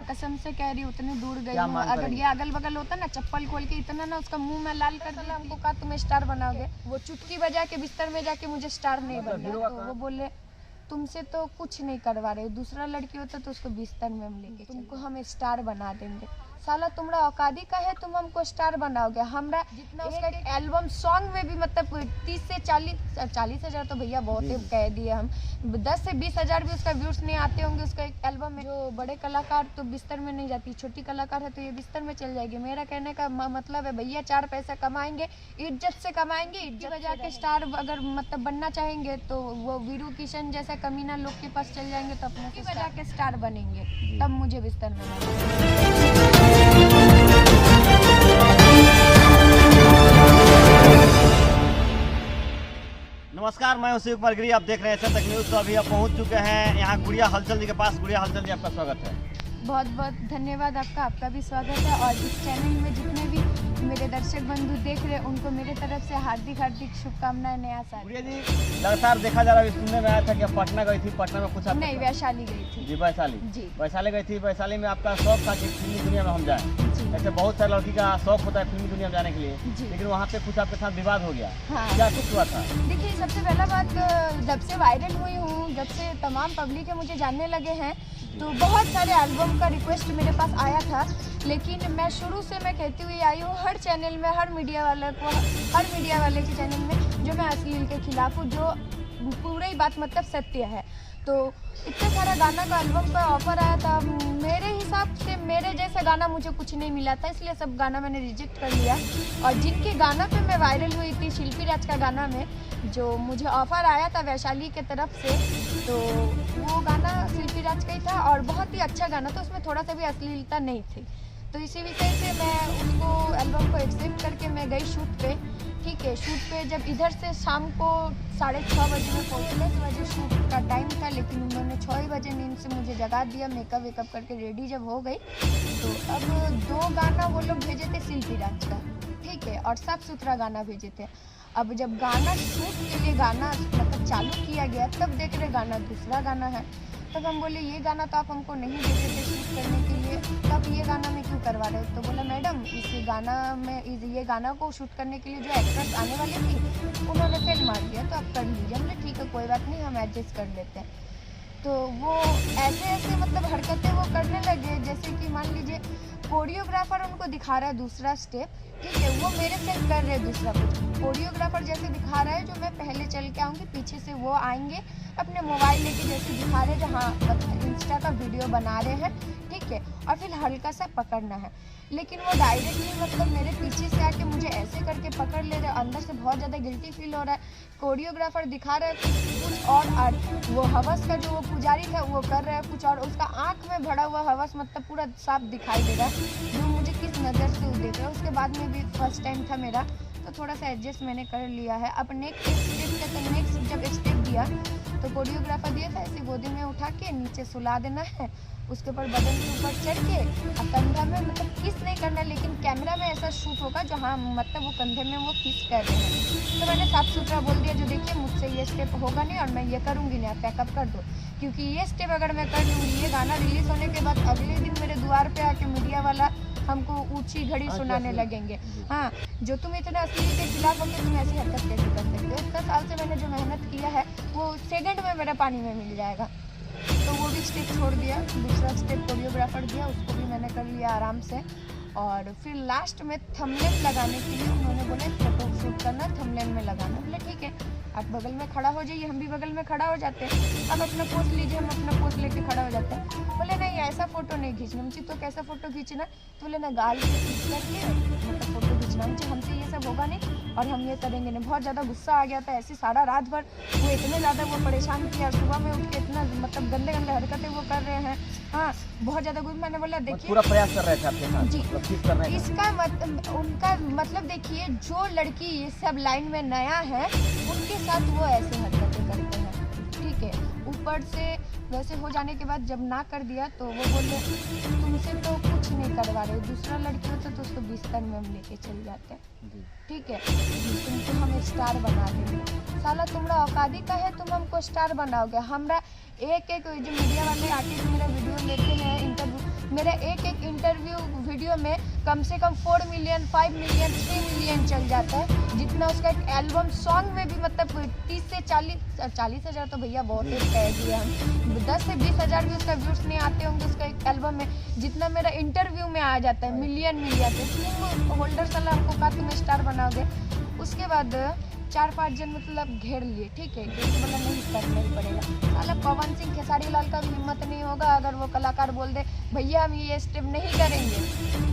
कसम से कह रही हूँ उतनी दूर गई हूँ। अगर ये अगल बगल होता ना, चप्पल खोल के इतना ना उसका मुंह में लाल कर दिया, हमको कहा तुम स्टार बनाओगे। वो चुटकी बजा के बिस्तर में जाके मुझे स्टार नहीं बनना। तो वो बोले तुमसे तो कुछ नहीं करवा रहे, दूसरा लड़की होता तो उसको बिस्तर में हम लेके तुमको हम स्टार बना देंगे। साला तुम्हारा औकादी का है, तुम हमको स्टार बनाओगे। हमरा जितना उसका एल्बम सॉन्ग में भी मतलब 30 से 40 हज़ार तो भैया बहुत ही कह दिए हम, 10 से 20 हज़ार भी उसका व्यूज नहीं आते होंगे उसका एक एल्बम में। जो बड़े कलाकार तो बिस्तर में नहीं जाती, छोटी कलाकार है तो ये बिस्तर में चल जाएगी। मेरा कहने का मतलब है भैया 4 पैसा कमाएंगे, इज्जत से कमाएंगे, इज्जत बजा के स्टार अगर मतलब बनना चाहेंगे तो वो वीरू किशन जैसा कमीना लोग के पास चल जाएंगे तो अपने बजा के स्टार बनेंगे, तब मुझे बिस्तर में। नमस्कार, मैं शिव कुमार गिरी, आप देख रहे हैं एसएन तक न्यूज़। तो अभी आप पहुंच चुके हैं यहाँ गुड़िया हलचल जी के पास। गुड़िया हलचल जी, आपका स्वागत है। बहुत बहुत धन्यवाद आपका भी स्वागत है। और इस चैनल में जितने भी मेरे दर्शक बंधु देख रहे हैं उनको मेरे तरफ से हार्दिक शुभकामनाएं। नया साल। गुड़िया जी, लगातार देखा जा रहा है, सुनने में आया था कि आप पटना गई थी, पटना में कुछ नहीं, वैशाली गई थी जी। वैशाली जी, वैशाली गई थी। वैशाली में आपका शौक था कि फिल्मी दुनिया में हम जाएं। ऐसे बहुत सारे लड़की का शौक होता है फिल्मी दुनिया में जाने के लिए, लेकिन वहाँ पे कुछ आपके साथ विवाद हो गया। हाँ। क्या कुछ हुआ था? देखिए, सबसे पहला बात, जब से वायरल हुई हूँ, जब से तमाम पब्लिक मुझे जानने लगे हैं, तो बहुत सारे एल्बम का रिक्वेस्ट मेरे पास आया था। लेकिन मैं शुरू से मैं कहती हुई आई हूँ हर चैनल में, हर मीडिया वाले के चैनल में, जो मैं अश्लील के खिलाफ हूँ, जो पूरी बात मतलब सत्य है। तो इतना सारा गाना का एल्बम का ऑफर आया था, मेरे हिसाब से मेरे जैसा गाना मुझे कुछ नहीं मिला था, इसलिए सब गाना मैंने रिजेक्ट कर लिया। और जिनके गाना पे मैं वायरल हुई थी, शिल्पी राज का गाना में जो मुझे ऑफर आया था वैशाली के तरफ से, तो वो गाना शिल्पी राज का ही था और बहुत ही अच्छा गाना था, उसमें थोड़ा सा भी अश्लीलता नहीं थी। तो इसी विषय से मैं उसको एल्बम को एक्सेप्ट करके मैं गई शूट पे। ठीक है, शूट पे जब इधर से शाम को 6:30 बजे में पहुँचे, 10 बजे शूट का टाइम था, लेकिन उन्होंने 6 बजे नींद से मुझे जगा दिया। मेकअप वेकअप करके रेडी जब हो गई, तो अब 2 गाना वो लोग भेजे थे शिल्पी राज का, ठीक है, और साफ सुथरा गाना भेजे थे। अब जब गाना शूट के लिए गाना मतलब चालू किया गया, तब देख रहे गाना दूसरा गाना है। तब हम बोले ये गाना तो आप हमको नहीं देते थे शूट करने के लिए, तब ये गाना में क्यों करवा रहे हो? तो बोला मैडम इस गाना में ये गाना को शूट करने के लिए जो एक्ट्रेस आने वाली थी उन्होंने फेल मार दिया, तो आप कर लीजिए। हमने ठीक है, कोई बात नहीं, हम एडजस्ट कर लेते हैं। तो वो ऐसे मतलब हरकतें वो करने लगे, जैसे कि मान लीजिए कोरियोग्राफर उनको दिखा रहा है दूसरा स्टेप, ठीक है, वो मेरे से कर रहे हैं दूसरा कुछ। कोरियोग्राफर जैसे दिखा रहा है जो मैं पहले चल के आऊँगी, पीछे से वो आएंगे अपने मोबाइल लेके, जैसे दिखा रहे हैं जहाँ मतलब इंस्टा का वीडियो बना रहे हैं, ठीक है, और फिर हल्का सा पकड़ना है। लेकिन वो डायरेक्टली मतलब मेरे पीछे से आके मुझे ऐसे करके पकड़ ले रहे, अंदर से बहुत ज़्यादा गिल्टी फील हो रहा है। कोरियोग्राफर दिखा रहा है कुछ और वो हवस का जो वो पुजारी था वो कर रहा है कुछ और, उसका आँख में भरा हुआ हवस मतलब पूरा साफ दिखाई दे रहा है, जो मुझे किस नज़र से वो देख रहा है। उसके बाद में भी फर्स्ट टाइम था मेरा, तो थोड़ा सा एडजस्ट मैंने कर लिया है। अब नेक्स्ट स्टेप का, तो नेक्स्ट जब स्टेप दिया तो कोरियोग्राफर दिया था ऐसे गोदी में उठा के नीचे सुला देना है, उसके ऊपर बदन के ऊपर चढ़ के और कंधा में मतलब किस नहीं करना, लेकिन कैमरा में ऐसा शूट होगा जहाँ मतलब वो कंधे में वो किस कर रहे हैं। तो मैंने साफ सुथरा बोल दिया, जो देखिए मुझसे ये स्टेप होगा नहीं और मैं ये करूँगी नहीं, आप पैकअप कर दो, क्योंकि ये स्टेप अगर मैं कर लूँगी, ये गाना रिलीज़ होने के बाद अगले दिन मेरे द्वार पर आके मीडिया वाला हमको ऊँची घड़ी सुनाने लगेंगे, हाँ जो तुम इतना अश्लील के खिलाफ होकर तुम ऐसी हरकत कैसे कर सकते हो। 10 साल से मैंने जो मेहनत किया है वो सेकंड में मेरा पानी में मिल जाएगा। तो वो भी स्टेप छोड़ दिया, दूसरा स्टेप कोरियोग्राफर दिया, उसको भी मैंने कर लिया आराम से। और फिर लास्ट में थंबनेल लगाने के लिए उन्होंने बोले फोटो शूट करना, थंबनेल में लगाना। बोले ठीक है, आप बगल में खड़ा हो जाइए, हम भी बगल में खड़ा हो जाते हैं, आप अपना पोस्ट लीजिए, हम अपना पोस्ट लेके खड़ा हो जाते हैं। बोले नहीं ऐसा फोटो नहीं खींचना मुझे। तो कैसा फोटो खींचना? तो बोले ना गाल पे खींच करके मतलब फोटो खींचना मुझे, हमसे ये सब होगा नहीं और हम ये करेंगे नहीं। बहुत ज़्यादा गुस्सा आ गया था, ऐसी सारा रात भर वो इतने ज़्यादा वो परेशान किया, सुबह में उठ के इतना मतलब गंदे गंदे हरकतें वो कर रहे हैं, हाँ बहुत ज़्यादा गुस्सा। मैंने बोला देखिए पूरा प्रयास कर रहे थे आपके साथ जी, कर रहे हैं। इसका उनका मतलब देखिए, जो लड़की ये सब लाइन में नया है उनके साथ वो ऐसे हरकतें करते हैं, ठीक है। ऊपर से वैसे हो जाने के बाद जब ना कर दिया तो वो बोले तुमसे तो कुछ नहीं करवा रहे, दूसरा लड़की होता तो उसको बिस्तर में हम लेके चल जाते हैं, ठीक है, तुमको हम स्टार बना देंगे। साला तुम्हारा औकादी का है, तुम हमको स्टार बनाओगे। हमरा एक जो मीडिया वाले आके जो मेरा वीडियो लेते हैं, इंटरव्यू मेरा एक एक इंटरव्यू वीडियो में कम से कम 4 मिलियन, 5 मिलियन, 3 मिलियन चल जाता है, जितना उसका एक एल्बम सॉन्ग में भी मतलब 30 से 40 हज़ार तो भैया बहुत ही कह दिया हम, 10 से 20 हज़ार भी उसका व्यूज़ नहीं आते होंगे उसका एक एल्बम में, जितना मेरा इंटरव्यू में आ जाता है मिलियन तुम होल्डर साला हमको कहा तुम स्टार बनाओगे। उसके बाद 4-5 जन मतलब घेर लिए, ठीक है, क्योंकि बोला नहीं करना ही पड़ेगा। साला पवन सिंह खेसारी लाल का भी हिम्मत नहीं होगा अगर वो कलाकार बोल दे भैया हम ये स्टेप नहीं करेंगे,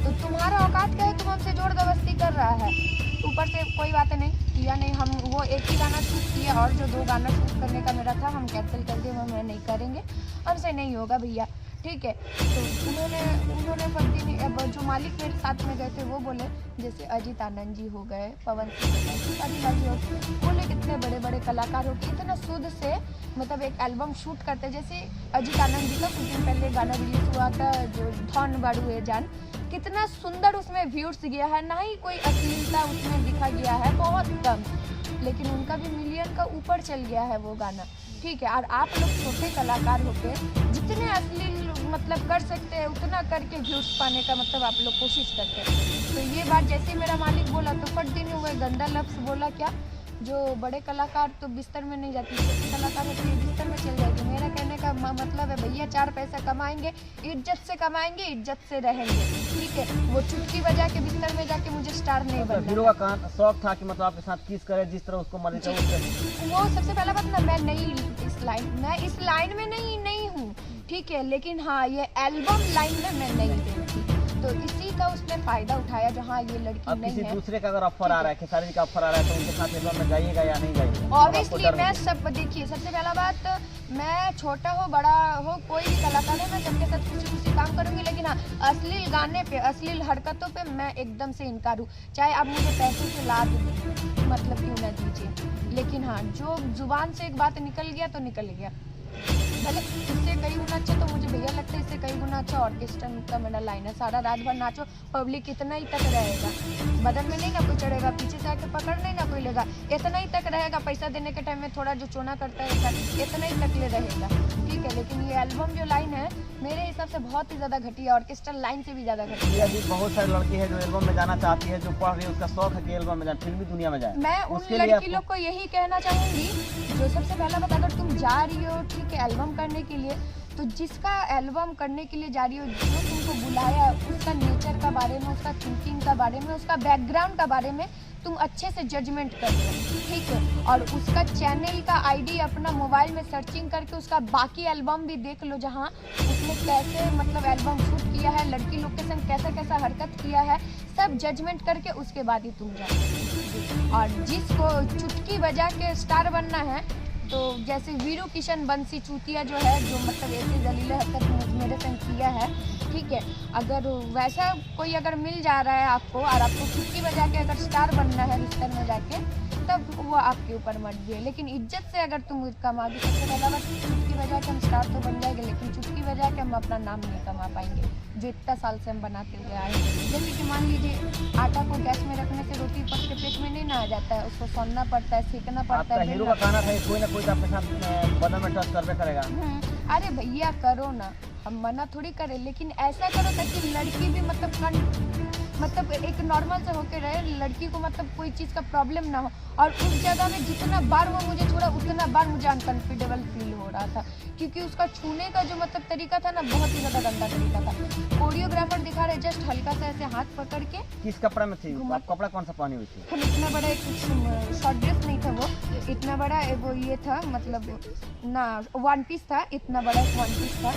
तो तुम्हारा औकात क्या है, तुम हमसे जोर जबरदस्ती कर रहा है। ऊपर से कोई बात नहीं किया नहीं, हम वो एक ही गाना शूट किया और जो 2 गाना शूट करने का मेरा था हम कैंसिल कर दिए, हम नहीं करेंगे, हमसे नहीं होगा भैया, ठीक है। तो उन्होंने पति ने अब जो मालिक मेरे साथ में गए थे वो बोले, जैसे अजीत आनंद जी हो गए, पवन सिंह जी हो, बोले कितने बड़े बड़े कलाकार हो कि इतना शुद्ध से मतलब एक एल्बम शूट करते, जैसे अजीत आनंद जी का कुछ दिन पहले गाना रिलीज हुआ था जो धन बाड़ू है जान, कितना सुंदर उसमें व्यूज गया है, ना ही कोई अश्लीलता उसमें दिखा गया है, बहुत कम, लेकिन उनका भी मिलियन का ऊपर चल गया है वो गाना, ठीक है। और आप लोग छोटे कलाकार होके जितने अश्लील मतलब कर सकते हैं उतना करके व्यूज पाने का मतलब आप लोग कोशिश करते हैं। तो ये बात जैसे मेरा मालिक बोला तो फट दिन हुए गंदा लफ्ज़ बोला, क्या जो बड़े कलाकार तो बिस्तर में नहीं जाती, छोटे कलाकार होती है बिस्तर में चल जाएगी। मेरा कहने का मतलब है भैया 4 पैसा कमाएंगे, इज्जत से कमाएंगे, इज्जत से रहेंगे, ठीक है। वो चुटकी बजा के बिस्तर में जाके मुझे स्टार नहीं बनना। हीरो का शौक था कि मतलब आपके साथ किस करे, जिस तरह उसको मर्जी चाहे वो सबसे पहला बात ना, मैं इस लाइन में नहीं हूँ, ठीक है, लेकिन हाँ ये एल्बम लाइन में मैं नहीं देखती, तो इसी का उसने फायदा उठाया जो हाँ ये लड़की अब नहीं किसी है। दूसरे का अगर ऑफर आ रहा है, खेसारी जी का ऑफर आ रहा है, तो उनके साथ एल्बम में जाइएगा या नहीं जाइएगा? ऑब्वियसली मैं सब देखिए, सबसे पहला बात मैं छोटा हो बड़ा हो कोई भी कलाकार है, मैं सबके साथ खुशी काम करूंगी, लेकिन हाँ अश्लील गाने पे, अश्लील हरकतों पे मैं एकदम से इनकार हूँ, चाहे आप मुझे पैसे से लाद मतलब क्यों ना दीजिए, लेकिन हाँ जो जुबान से एक बात निकल गया तो निकल गया, भले इससे कई गुना अच्छा, तो मुझे भैया लगता है इससे कई गुना अच्छा ऑर्केस्ट्रा का मेरा लाइन है, सारा रात भर नाचो, पब्लिक इतना ही तक रहेगा, बदन में नहीं ना कोई चढ़ेगा, पीछे से आके पकड़ नहीं ना कोई लेगा, इतना ही तक रहेगा, पैसा देने के टाइम में थोड़ा जो चोना करता है इतना ही तक ले रहेगा, ठीक है। लेकिन ये एल्बम जो लाइन है मेरे हिसाब से बहुत ही ज़्यादा घटिया, ऑर्केस्ट्रा लाइन से भी ज़्यादा घटिया। अभी बहुत सारी लड़की है जो एल्बम में जाना चाहती है, जो पढ़ रही है, उसका शौक है कि एल्बम में जाए, फिल्मी दुनिया में जाए। मैं उन लड़की लोग को यही कहना चाहूँगी जो सबसे पहला बात, अगर तुम जा रही हो ठीक है एल्बम करने के लिए, तो जिसका एल्बम करने के लिए जा रही हो, जो तुमको बुलाया, उसका नेचर का बारे में, उसका थिंकिंग का बारे में, उसका बैकग्राउंड का बारे में तुम अच्छे से जजमेंट कर लो, ठीक है। और उसका चैनल का आईडी अपना मोबाइल में सर्चिंग करके उसका बाकी एल्बम भी देख लो, जहाँ उसने कैसे मतलब एल्बम शूट किया है, लड़की लोग के संग कैसा कैसा हरकत किया है, सब जजमेंट करके उसके बाद ही तुम जाओ। और जिसको चुटकी बजा के स्टार बनना है, तो जैसे वीरू किशन बंसी चूतिया जो है, जो मतलब ऐसे जलीले हरकत मेरे संग किया है, ठीक है, अगर वैसा कोई अगर मिल जा रहा है आपको और आपको चुटकी बजा के अगर स्टार बनना है रिश्ते में जाके, तब वो आपके ऊपर मर्जी है, लेकिन इज्जत से अगर तुम कमाओगे, सबसे पहला बात चुटकी बजा के हम स्टार तो बन जाएंगे, लेकिन चुटकी बजा के हम अपना नाम नहीं कमा पाएंगे जो इतना साल से हम बनाते हुए आए हैं। जैसे कि मान लीजिए आटा को गैस में रखने से रोटी पक के पेट में नहीं ना आ जाता है, उसको सौनना पड़ता है, सेकना पड़ता है। हीरो का कहना था कोई ना कोई आपके साथ बदन में टच करवे करेगा। अरे भैया करो ना, हम मना थोड़ी करें, लेकिन ऐसा करो ताकि लड़की भी मतलब एक नॉर्मल से होके रहे, लड़की को मतलब कोई चीज़ का प्रॉब्लम ना हो। और उस जगह में जितना बार वो मुझे छोड़ा उतना बार मुझे अनकंफर्टेबल फील हो रहा था, क्योंकि उसका छूने का जो मतलब तरीका था ना, बहुत ही ज़्यादा गंदा तरीका था। कोरियोग्राफर दिखा रहे जस्ट हल्का सा ऐसे हाथ पकड़ के। किस कपड़ा में थी आप? कपड़ा कौन सा पहनी हुई थी? हम इतना बड़ा एक शॉर्ट ड्रेस नहीं था वो, इतना बड़ा वो ये था मतलब ना वन पीस था, इतना बड़ा वन पीस था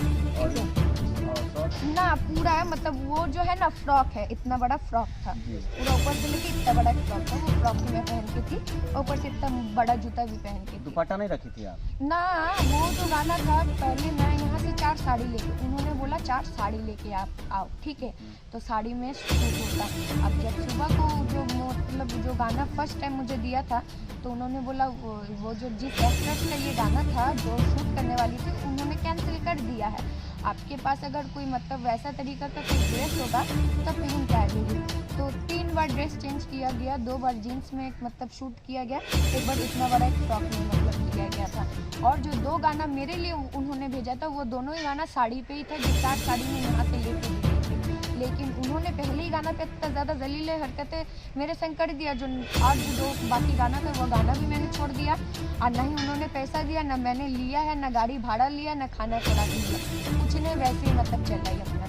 ना, पूरा मतलब वो जो है ना फ्रॉक है, इतना बड़ा फ्रॉक था पूरा, ऊपर से लेके इतना बड़ा फ्रॉक था, वो फ्रॉक मैं पहन के थी, ऊपर से इतना बड़ा जूता भी पहन के थी। दुपट्टा नहीं रखी थी आप? ना, वो जो गाना था पहले मैं यहाँ से 4 साड़ी लेके, उन्होंने बोला 4 साड़ी लेके आप आओ, ठीक है, तो साड़ी में शूट होता। अब जब सुबह को जो मतलब जो गाना फर्स्ट टाइम मुझे दिया था, तो उन्होंने बोला वो जो जिस एक्ट्रेस का ये गाना था जो शूट करने वाली थी, उन्होंने कैंसिल कर दिया है। आपके पास अगर कोई मतलब वैसा तरीका का कोई ड्रेस होगा तो पहन के आ जाइए। तो 3 बार ड्रेस चेंज किया गया, 2 बार जीन्स में मतलब शूट किया गया, 1 बार इतना बड़ा एक फ्रॉक में मतलब किया गया था। और जो 2 गाना मेरे लिए उन्होंने भेजा था, वो दोनों ही गाना साड़ी पे ही था, जो 4 साड़ी में यहाँ से लेके वही गाना पे इतना ज़्यादा जलील हरकतें मेरे संग कर दिया, जो बाकी गाना था वो गाना भी मैंने छोड़ दिया। और ना ही उन्होंने पैसा दिया, ना मैंने लिया है, ना गाड़ी भाड़ा लिया, ना खाना खुरा लिया, कुछ नहीं, वैसे ही मतलब चल रही अपना।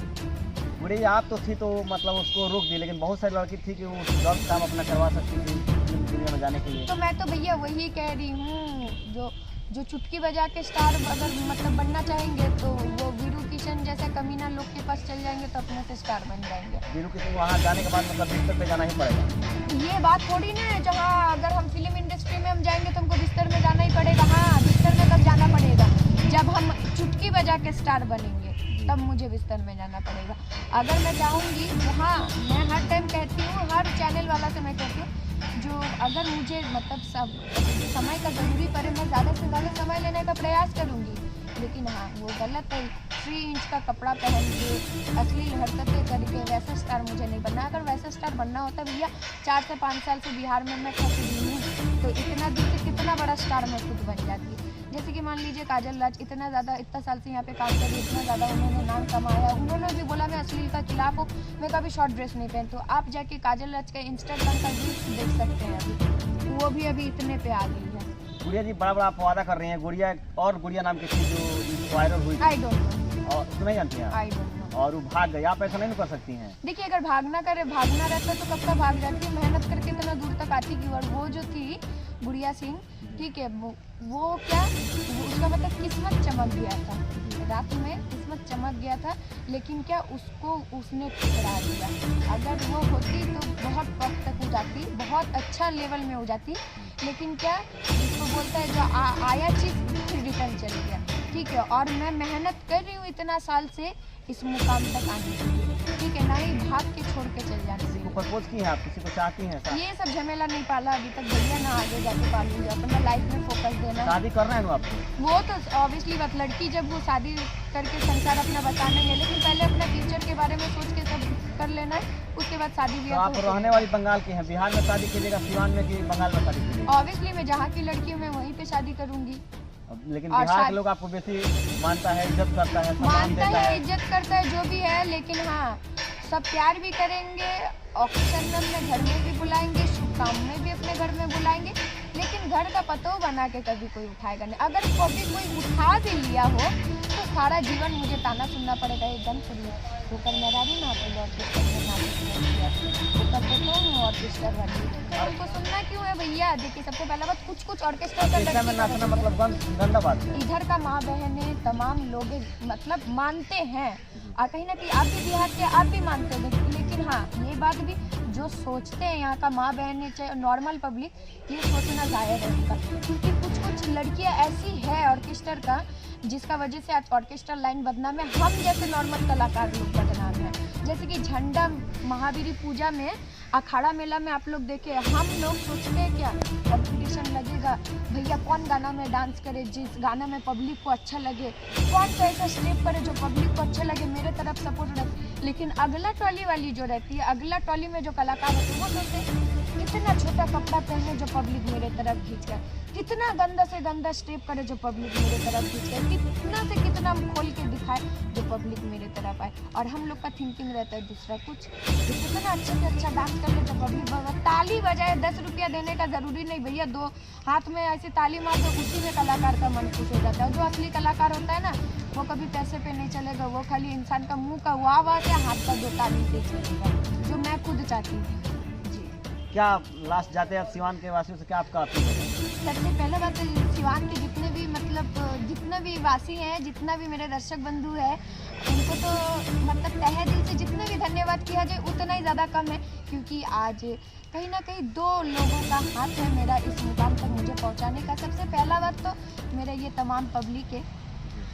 गुड़िया आप तो थी तो मतलब उसको रोक दी, लेकिन बहुत सारी लड़की थी कि वो गलत काम अपना करवा सकती थी फिल्म दुनिया में जाने के लिए। तो मैं तो भैया वही कह रही हूँ, जो चुटकी बजा के स्टार अगर मतलब बनना चाहेंगे तो वो वीरू किशन जैसे कमीना लोग के पास चल जाएंगे तो अपने से स्टार बन जाएंगे। वीरू किशन वहाँ जाने के बाद मतलब बिस्तर पे जाना ही पड़ेगा। ये बात थोड़ी ना है, जहाँ अगर हम फिल्म इंडस्ट्री में हम जाएंगे तो हमको बिस्तर में जाना ही पड़ेगा। हाँ, बिस्तर में कब जाना पड़ेगा? जब हम चुटकी बजा के स्टार बनेंगे तब मुझे बिस्तर में जाना पड़ेगा। अगर मैं चाहूँगी तो हाँ, मैं हर टाइम कहती हूँ, हर चैनल वाला से मैं कहती हूँ, जो अगर मुझे मतलब सब समय का ज़रूरी पड़े मैं ज़्यादा से ज़्यादा समय लेने का प्रयास करूँगी। लेकिन हाँ, वो गलत है, 3 इंच का कपड़ा पहन के अश्लील हरकतें करके वैसा स्टार मुझे नहीं बनना। अगर वैसा स्टार बनना होता भैया 4 से 5 साल से बिहार में मैं फंसी हुई हूँ, तो इतना दूर से कितना बड़ा स्टार मैं खुद बन जाती। जैसे कि मान लीजिए काजल राज इतना साल से यहाँ पे काम करी, इतना ज़्यादा उन्होंने नाम कमाया, उन्होंने भी बोला मैं अश्लील का खिलाफ हूँ, मैं कभी शॉर्ट ड्रेस नहीं पहनती। तो आप जाके काजल राज का इंस्टाग्राम का रील्स देख सकते हैं, अभी वो भी अभी इतने पे आ गई है। गुड़िया जी बड़ा आप वादा कर रही हैं। गुड़िया और गुड़िया नाम की थी जो वायरल हुई, आई डोंट नो, और उसको नहीं जानती हैं? I don't know. और वो भाग गई, आप ऐसा नहीं कर सकती हैं। देखिए, अगर भागना रहता तो कब का भाग जाती, मेहनत करके इतना दूर तक आती की। और वो जो थी गुड़िया सिंह, ठीक है, वो क्या, उसका मतलब किस्मत चमक गया था, रात में किस्मत चमक गया था, लेकिन क्या उसको उसने ठुकरा दिया। अगर वो होती तो बहुत वक्त तक हो जाती, बहुत अच्छा लेवल में हो जाती, लेकिन क्या जिसको बोलता है जो आया चीज़ फिर रिटर्न चल गया, ठीक है। और मैं मेहनत कर रही हूँ इतना साल से इस मुकाम तक आने के लिए, ठीक है, ना ही भाग के छोड़ के चल जाने किसी को प्रपोज की है आप, किसी को चाहती हैं? ये सब झमेला नहीं पाला अभी तक भैया, ना आगे जाके पालूंगी, अपना लाइफ में फोकस देना। शादी करना है ना आपको? वो तो ऑब्वियसली बात, लड़की जब वो शादी करके संसार अपना बचाना है, लेकिन पहले अपना फ्यूचर के बारे में सोच के सब कर लेना है, उसके बाद शादी भी। तो आप रहने वाली बंगाल की हैं, बिहार में शादी कीजिएगा, सिवान में कि बंगाल में शादी कीजिएगा? ऑब्वियसली मैं जहाँ की लड़की हूँ मैं वहीं पे शादी करूंगी। लेकिन बिहार के लोग आपको बेसी मानता है, इज्जत करता है, मानता है, इज्जत करता है, जो भी है, लेकिन हाँ सब प्यार भी करेंगे, ऑक्सीजन में अपने घर में भी बुलाएंगे, शुभ काम में भी अपने घर में बुलाएंगे, लेकिन घर का पतो बना के कभी कोई उठाएगा नहीं। अगर कभी कोई उठा भी लिया हो तो सारा जीवन मुझे ताना सुनना पड़ेगा, एकदम सुनिए होकर मेरा भी ना तो ऑर्केस्ट्रा में और ऑर्केस्ट्रा वाली, तो उनको सुनना क्यों है भैया? देखिए, सबसे पहला बात, कुछ ऑर्केस्ट्रा का में नाचना मतलब गंदा बात है। इधर का माँ बहने तमाम लोग मतलब मानते हैं, और कहीं ना कहीं आप भी बिहार के, आप भी मानते हो, लेकिन हाँ ये बात भी जो सोचते हैं यहाँ का माँ बहन चाहे नॉर्मल पब्लिक, ये सोचना जायज़ है उनका, क्योंकि कुछ लड़कियाँ ऐसी है ऑर्केस्ट्रा का जिसका वजह से आज ऑर्केस्ट्रा लाइन बदनाम है, हम जैसे नॉर्मल कलाकार लोग बदनाम हैं। जैसे कि झंडा महावीरी पूजा में, अखाड़ा मेला में आप लोग देखे, हम लोग सोचते हैं क्या कंपटीशन लगेगा भैया, कौन गाना में डांस करे, जिस गाना में पब्लिक को अच्छा लगे, कौन सा ऐसा स्टेप करे जो पब्लिक को अच्छा लगे, मेरे तरफ सपोर्ट रहे। लेकिन अगला टॉली वाली जो रहती है, अगला टॉली में जो कलाकार होते हैं वो सोचते हैं कितना छोटा कपड़ा पहने जो पब्लिक मेरे तरफ खींच कर, कितना गंदा से गंदा स्टेप करे जो पब्लिक मेरे तरफ खींच कर, कितना से कितना खोल के दिखाए जो पब्लिक मेरे तरफ आए। और हम लोग का थिंकिंग रहता है दूसरा कुछ, कितना अच्छे से अच्छा डांस कर ले तो पब्लिक ताली बजाए, 10 रुपया देने का ज़रूरी नहीं भैया, 2 हाथ में ऐसे ताली मार दो, उसी में कलाकार का मन खुश हो जाता है। जो असली कलाकार होता है ना, वो कभी पैसे पे नहीं चलेगा, वो खाली इंसान का मुंह का वाह वाह से, हाथ का 2 ताली से चलेगा, जो मैं खुद चाहती हूँ। क्या लास्ट जाते हैं सिवान के वासियों से क्या आपका अपील है? सबसे पहले बात है, सिवान के जितने भी जितने भी वासी हैं, जितना भी मेरे दर्शक बंधु है, उनको तो मतलब तहे दिल से जितने भी धन्यवाद किया जाए उतना ही ज़्यादा कम है, क्योंकि आज कहीं ना कहीं 2 लोगों का हाथ है मेरा इस मुकाम तक मुझे पहुंचाने का। सबसे पहला बात तो मेरा ये तमाम पब्लिक है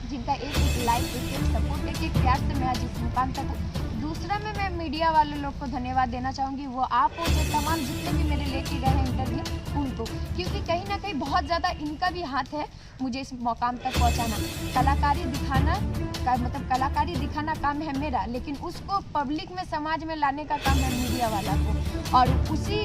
जिनका एक लाइक, एक सपोर्ट, एक प्यार से मैं आज इस मुकाम तक हूँ। दूसरा में मैं मीडिया वाले लोग को धन्यवाद देना चाहूँगी, वो आप हो जो तमाम जितने भी मेरे लेके गए हैं इंटरव्यू उनको, क्योंकि कहीं ना कहीं बहुत ज़्यादा इनका भी हाथ है मुझे इस मुकाम तक पहुँचाना। कलाकारी दिखाना मतलब कलाकारी दिखाना काम है मेरा, लेकिन उसको पब्लिक में, समाज में लाने का काम है मीडिया वाला को, और उसी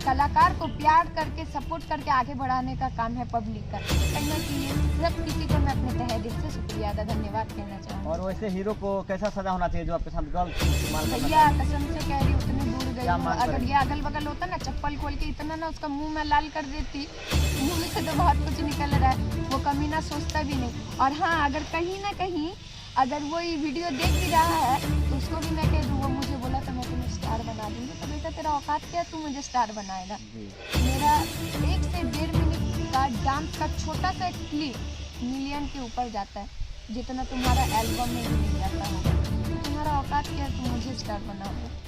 कलाकार को प्यार करके सपोर्ट करके आगे बढ़ाने का काम है पब्लिक का। कहना चाहिए सब किसी को मैं अपने तहे दिल से शुक्रिया अदा धन्यवाद कहना चाहूँगी। और वैसे हीरो को कैसा सजा होना चाहिए जो आपके साथ गलत इस्तेमाल करना भैया कसम से कह रही हूँ, उतनी दूर गई क्या हूँ। मांग अगर करेंगे? ये अगल बगल होता ना, चप्पल खोल के इतना ना उसका मुंह में लाल कर देती, मुंह में से तो बहुत कुछ निकल रहा है, वो कमीना सोचता भी नहीं। और हाँ, अगर कहीं ना कहीं अगर वो ये वीडियो देख भी रहा है तो उसको भी मैं कह दूँ, वो मुझे बोला तो मैं तुम्हें स्टार बना दूँगी। तो बेटा तेरा औकात क्या है, तू मुझे स्टार बनाएगा? जी। मेरा 1 से 1.5 मिनट का डांस का छोटा सा क्लिप मिलियन के ऊपर जाता है, जितना तुम्हारा एल्बम में भी नहीं जाता होगा। तो तुम्हारा औकात क्या है, तुम मुझे स्टार बनाओगे?